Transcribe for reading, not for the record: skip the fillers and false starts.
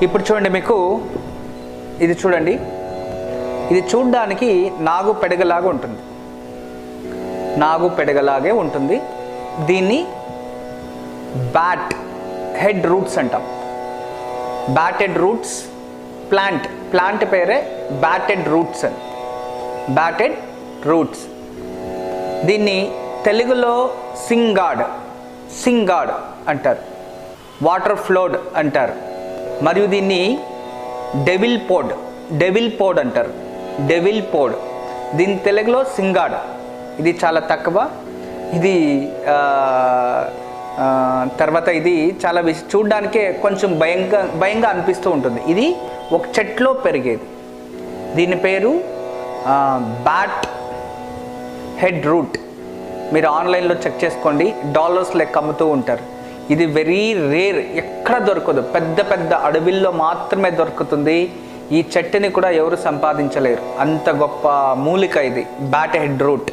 ఇప్పుడు చూడండి, మీకు ఇది చూడండి, ఇది చూడడానికి నాగు పెడగలాగా ఉంటుంది, నాగు పెడగలాగే ఉంటుంది. దీన్ని బ్యాట్ హెడ్ రూట్స్ అంటాం. బ్యాటెడ్ రూట్స్ ప్లాంట్ పేరే బ్యాటెడ్ రూట్స్ అని. Batted roots. దీన్ని తెలుగులో సింగాడ్ అంటారు, వాటర్ ఫ్లోడ్ అంటారు, మరియు దీన్ని డెవిల్ పోడ్ అంటారు. డెవిల్ పోడ్, దీని తెలుగులో సింగాడ్. ఇది చాలా తక్కువ. ఇది తర్వాత ఇది చాలా చూడడానికే కొంచెం భయంగా అనిపిస్తూ ఉంటుంది. ఇది ఒక చెట్లో పెరిగేది. దీని పేరు బ్యాట్ హెడ్ రూట్. మీరు ఆన్లైన్లో చెక్ చేసుకోండి, డాలర్స్ లెక్క అమ్ముతూ ఉంటారు. ఇది వెరీ రేర్, ఎక్కడ దొరకదు, పెద్ద పెద్ద అడవిల్లో మాత్రమే దొరుకుతుంది. ఈ చెట్టుని కూడా ఎవరు సంపాదించలేరు, అంత గొప్ప మూలిక ఇది బ్యాట్ హెడ్ రూట్.